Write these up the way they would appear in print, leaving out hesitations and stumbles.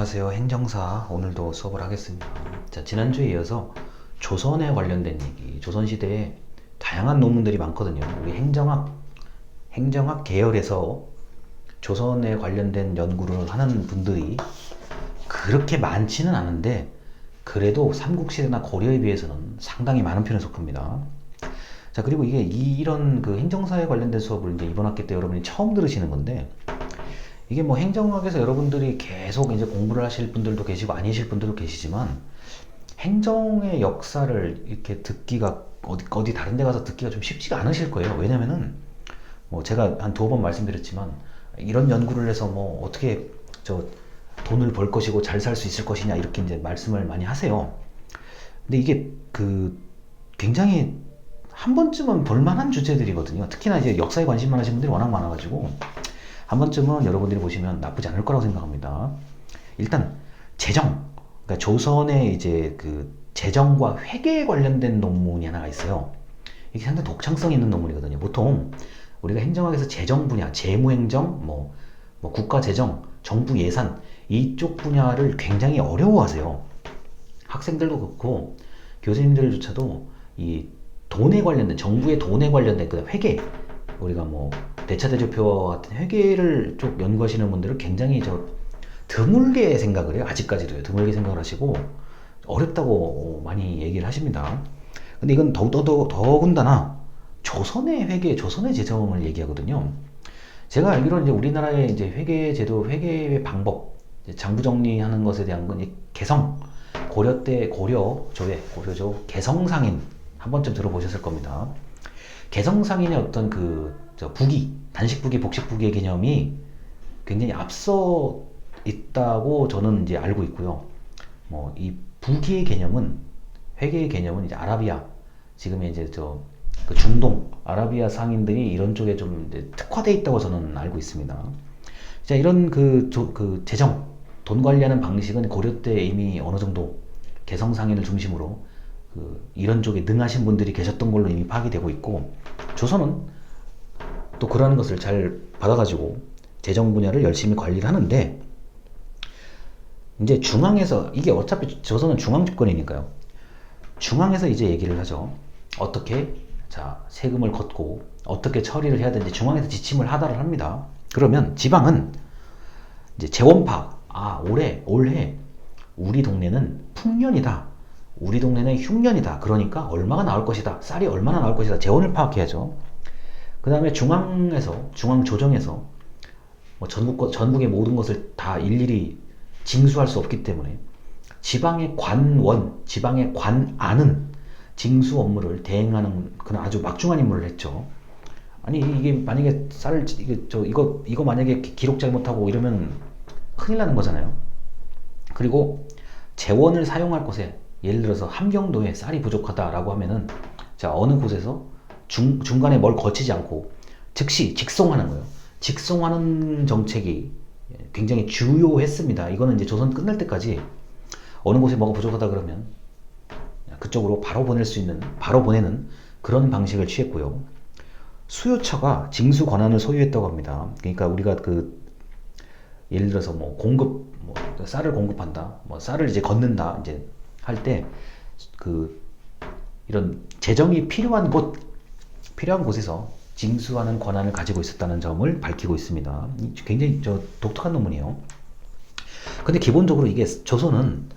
안녕하세요. 행정사 오늘도 수업을 하겠습니다. 자, 지난주에 이어서 조선에 관련된 얘기, 조선시대에 다양한 논문들이 많거든요. 우리 행정학 계열에서 조선에 관련된 연구를 하는 분들이 그렇게 많지는 않은데 그래도 삼국시대나 고려에 비해서는 상당히 많은 편에 속합니다. 자, 그리고 이게 이런 그 행정사에 관련된 수업을 이제 이번 학기 때 여러분이 처음 들으시는 건데, 이게 뭐 행정학에서 여러분들이 계속 이제 공부를 하실 분들도 계시고 아니실 분들도 계시지만, 행정의 역사를 이렇게 듣기가 어디 다른 데 가서 듣기가 좀 쉽지가 않으실 거예요. 왜냐면은 뭐 제가 한 두어 번 말씀드렸지만, 이런 연구를 해서 뭐 어떻게 저 돈을 벌 것이고 잘 살 수 있을 것이냐 이렇게 이제 말씀을 많이 하세요. 근데 이게 그 굉장히 한 번쯤은 볼만한 주제들이거든요. 특히나 이제 역사에 관심 많으신 분들이 워낙 많아가지고 한 번쯤은 여러분들이 보시면 나쁘지 않을 거라고 생각합니다. 일단 재정, 그러니까 조선의 이제 그 재정과 회계에 관련된 논문이 하나가 있어요. 이게 상당히 독창성 있는 논문이거든요. 보통 우리가 행정학에서 재정 분야, 재무행정, 뭐 국가재정, 정부 예산 이쪽 분야를 굉장히 어려워하세요. 학생들도 그렇고 교수님들조차도 이 돈에 관련된, 정부의 돈에 관련된 그 회계, 우리가 뭐 대차대조표와 같은 회계를 쪽 연구하시는 분들은 굉장히 드물게 생각을 해요. 아직까지도요. 드물게 생각을 하시고 어렵다고 많이 얘기를 하십니다. 근데 이건 더군다나 조선의 회계, 조선의 재정을 얘기하거든요. 제가 알기로는 이제 우리나라의 이제 회계 제도, 회계의 방법, 장부 정리하는 것에 대한 건 개성, 고려 때 고려죠. 개성상인 한 번쯤 들어보셨을 겁니다. 개성상인의 어떤 부기, 단식부기, 복식부기의 개념이 굉장히 앞서 있다고 저는 이제 알고 있고요. 뭐 이 부기의 개념은, 회계의 개념은 이제 아라비아, 지금의 이제 그 중동 아라비아 상인들이 이런 쪽에 좀 이제 특화돼 있다고 저는 알고 있습니다. 자, 이런 그 재정, 돈 관리하는 방식은 고려 때 이미 어느 정도 개성상인을 중심으로 이런 쪽에 능하신 분들이 계셨던 걸로 이미 파악이 되고 있고, 조선은 또 그러는 것을 잘 받아가지고 재정 분야를 열심히 관리를 하는데, 이제 중앙에서, 이게 어차피 조선은 중앙 집권이니까요. 중앙에서 이제 얘기를 하죠. 어떻게 세금을 걷고 어떻게 처리를 해야 되는지 중앙에서 지침을 하달을 합니다. 그러면 지방은 이제 재원 파악. 올해 우리 동네는 풍년이다, 우리 동네는 흉년이다, 그러니까 얼마가 나올 것이다, 쌀이 얼마나 나올 것이다, 재원을 파악해야죠. 그 다음에 중앙조정에서 뭐 전국의 모든 것을 다 일일이 징수할 수 없기 때문에 지방의 지방의 관안은 징수 업무를 대행하는 그런 아주 막중한 임무를 했죠. 아니 이게 만약에 이거 만약에 기록 잘못하고 이러면 큰일 나는 거잖아요. 그리고 재원을 사용할 곳에, 예를 들어서 함경도에 쌀이 부족하다라고 하면은 어느 곳에서 중간에 뭘 거치지 않고 즉시 직송하는 거예요. 직송하는 정책이 굉장히 주요했습니다. 이거는 이제 조선 끝날 때까지 어느 곳에 뭐가 부족하다 그러면 그쪽으로 바로 보내는 그런 방식을 취했고요. 수요처가 징수 권한을 소유했다고 합니다. 그러니까 우리가 예를 들어서 쌀을 공급한다, 쌀을 이제 걷는다, 이제 할 때 이런 재정이 필요한 곳에서 징수하는 권한을 가지고 있었다는 점을 밝히고 있습니다. 굉장히 독특한 논문이에요. 근데 기본적으로 이게 조선은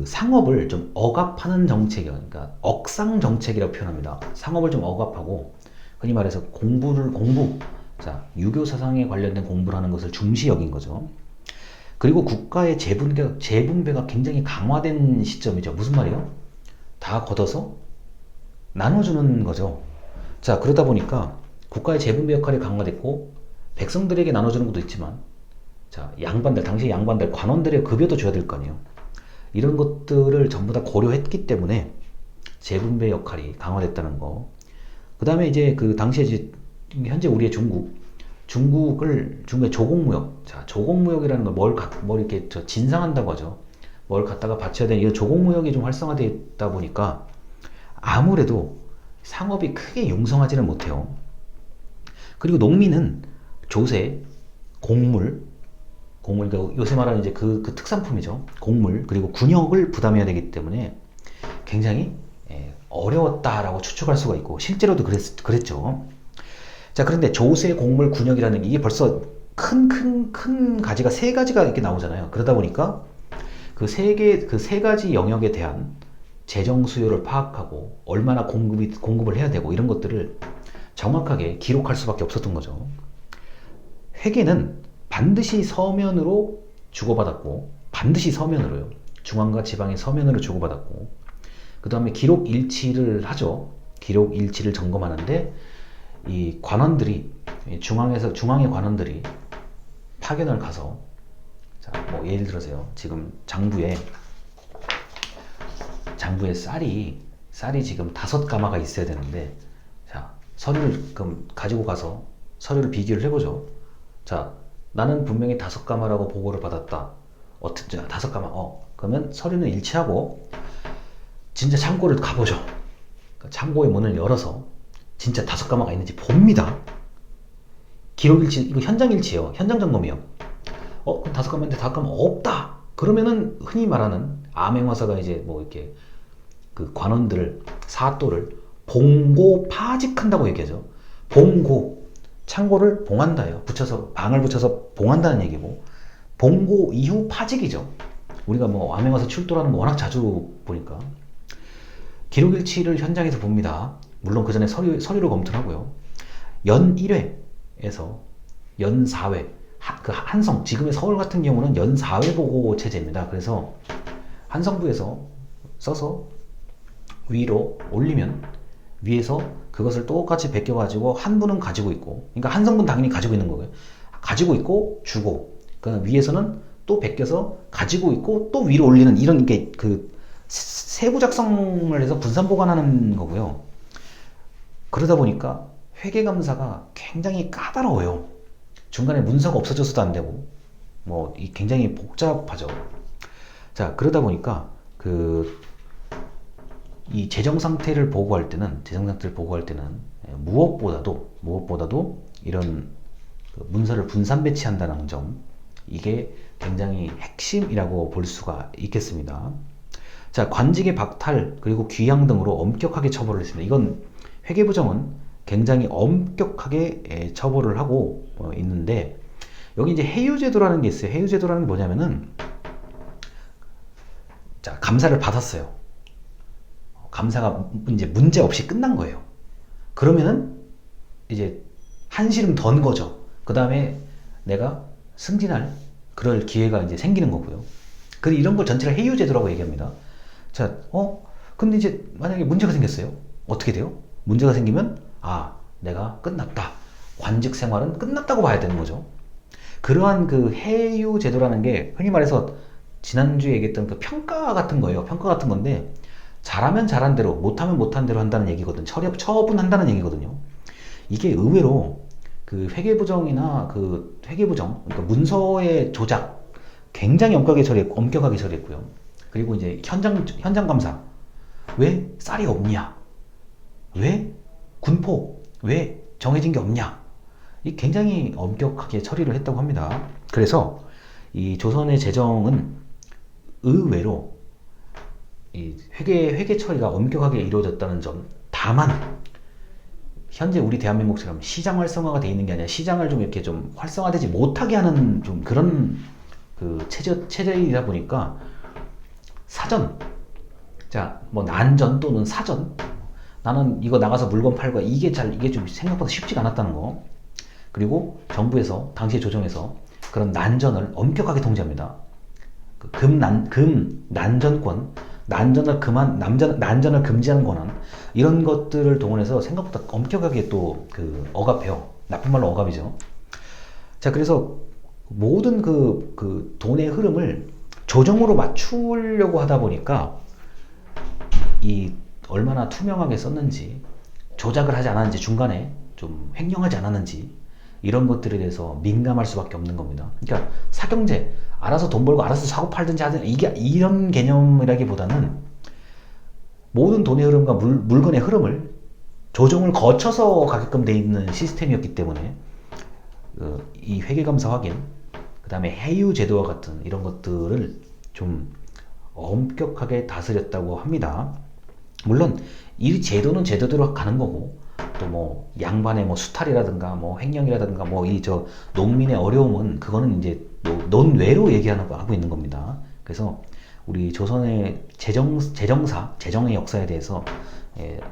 상업을 좀 억압하는 정책이에요. 그러니까 억상 정책이라고 표현합니다. 상업을 좀 억압하고, 흔히 말해서 유교 사상에 관련된 공부를 하는 것을 중시 여긴 거죠. 그리고 국가의 재분배가 굉장히 강화된 시점이죠. 무슨 말이에요? 다 걷어서 나눠주는 거죠. 자, 그러다 보니까 국가의 재분배 역할이 강화됐고, 백성들에게 나눠주는 것도 있지만, 당시 양반들, 관원들의 급여도 줘야 될 거 아니에요. 이런 것들을 전부 다 고려했기 때문에 재분배 역할이 강화됐다는 거. 그 다음에 이제 당시에 현재 우리의 중국의 조공무역. 조공무역이라는 걸 뭘 이렇게 진상한다고 하죠. 뭘 갖다가 바쳐야 되는, 이 조공무역이 좀 활성화되어 있다 보니까 아무래도 상업이 크게 융성하지는 못해요. 그리고 농민은 조세, 곡물, 곡물, 그러니까 요새 말하는 이제 그 특산품이죠. 곡물, 그리고 군역을 부담해야 되기 때문에 굉장히 어려웠다라고 추측할 수가 있고, 실제로도 그랬죠. 자, 그런데 조세, 곡물, 군역이라는 게 이게 벌써 큰 가지가 세 가지가 이렇게 나오잖아요. 그러다 보니까 그 세 가지 영역에 대한 재정 수요를 파악하고 얼마나 공급을 해야 되고 이런 것들을 정확하게 기록할 수밖에 없었던 거죠. 회계는 반드시 서면으로 주고받았고, 반드시 서면으로요. 중앙과 지방의 서면으로 주고받았고, 그 다음에 기록 일치를 하죠. 기록 일치를 점검하는데 이 관원들이, 중앙의 관원들이 파견을 가서, 자, 뭐 예를 들어서요. 지금 장부에 쌀이 지금 5가마가 있어야 되는데, 자, 서류를 그럼 가지고 가서 서류를 비교를 해보죠. 자, 나는 분명히 5가마라고 보고를 받았다. 어떻게 5가마? 그러면 서류는 일치하고 진짜 창고를 가보죠. 그러니까 창고의 문을 열어서 진짜 5가마가 있는지 봅니다. 기록 일치, 이거 현장 일치요. 현장 점검이요. 그럼 5가마인데 5가마 없다. 그러면은 흔히 말하는 암행어사가 이제 뭐 이렇게 그 관원들을, 사또를 봉고 파직한다고 얘기하죠. 봉고, 창고를 봉한다예요. 방을 붙여서 봉한다는 얘기고, 봉고 이후 파직이죠. 우리가 뭐 암행어사 출도라는 거 워낙 자주 보니까. 기록일치를 현장에서 봅니다. 물론 그 전에 서류를 검토를 하고요. 연 1회에서 연 4회, 그 한성, 지금의 서울 같은 경우는 연 4회 보고 체제입니다. 그래서 한성부에서 써서 위로 올리면 위에서 그것을 똑같이 베껴가지고 한 분은 가지고 있고, 그러니까 한성분 당연히 가지고 있는 거고요. 가지고 있고 주고, 그러니까 위에서는 또 베껴서 가지고 있고 또 위로 올리는, 이런 게 그 세부 작성을 해서 분산 보관하는 거고요. 그러다 보니까 회계감사가 굉장히 까다로워요. 중간에 문서가 없어져서도 안 되고, 뭐 굉장히 복잡하죠. 자, 그러다 보니까 이 재정 상태를 보고할 때는 무엇보다도 이런 문서를 분산 배치한다는 점, 이게 굉장히 핵심이라고 볼 수가 있겠습니다. 자, 관직의 박탈 그리고 귀양 등으로 엄격하게 처벌을 했습니다. 이건 회계부정은 굉장히 엄격하게 처벌을 하고 있는데, 여기 이제 해유제도라는 게 있어요. 해유제도라는 게 뭐냐면은, 자, 감사를 받았어요. 감사가 이제 문제 없이 끝난 거예요. 그러면은 이제 한시름 던 거죠. 그 다음에 내가 승진할 그럴 기회가 이제 생기는 거고요. 그래서 이런 걸 전체를 해유제도라고 얘기합니다. 자, 근데 이제 만약에 문제가 생겼어요. 어떻게 돼요? 문제가 생기면, 내가 끝났다. 관직 생활은 끝났다고 봐야 되는 거죠. 그러한 그 해유제도라는 게 흔히 말해서 지난주에 얘기했던 그 평가 같은 거예요. 평가 같은 건데, 잘하면 잘한 대로, 못하면 못한 대로 한다는 얘기거든. 처분한다는 얘기거든요. 이게 의외로 그 회계부정이나 그러니까 문서의 조작 굉장히 엄격하게 처리했고요. 그리고 이제 현장 감사. 왜 쌀이 없냐? 왜 군포? 왜 정해진 게 없냐? 이 굉장히 엄격하게 처리를 했다고 합니다. 그래서 이 조선의 재정은 의외로 이 회계 처리가 엄격하게 이루어졌다는 점. 다만 현재 우리 대한민국처럼 시장 활성화가 돼 있는 게 아니라 시장을 좀 이렇게 좀 활성화되지 못하게 하는 좀 그런 그 체제이다 보니까 사전, 자, 뭐 난전 또는 사전, 나는 이거 나가서 물건 팔고, 이게 좀 생각보다 쉽지가 않았다는 거. 그리고 정부에서 당시에 조정에서 그런 난전을 엄격하게 통제합니다. 난전권, 난전을 금지하는 권한, 이런 것들을 동원해서 생각보다 엄격하게 또 억압해요. 나쁜 말로 억압이죠. 자, 그래서 모든 그 돈의 흐름을 조정으로 맞추려고 하다 보니까 이 얼마나 투명하게 썼는지, 조작을 하지 않았는지, 중간에 좀 횡령하지 않았는지, 이런 것들에 대해서 민감할 수밖에 없는 겁니다. 그러니까 사경제, 알아서 돈 벌고 알아서 사고 팔든지 하든, 이게 이런 개념이라기보다는 모든 돈의 흐름과 물건의 흐름을 조정을 거쳐서 가게끔 돼 있는 시스템이었기 때문에 이 회계감사 확인, 그 다음에 해유 제도와 같은 이런 것들을 좀 엄격하게 다스렸다고 합니다. 물론 이 제도는 제도대로 가는 거고, 또 뭐 양반의 뭐 수탈이라든가 뭐 횡령이라든가 뭐 이 저 농민의 어려움은 그거는 이제 뭐 논외로 얘기하는 거 하고 있는 겁니다. 그래서 우리 조선의 재정의 역사에 대해서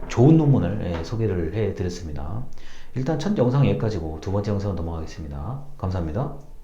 좋은 논문을 소개를 해드렸습니다. 일단 첫 영상 여기까지고 두 번째 영상으로 넘어가겠습니다. 감사합니다.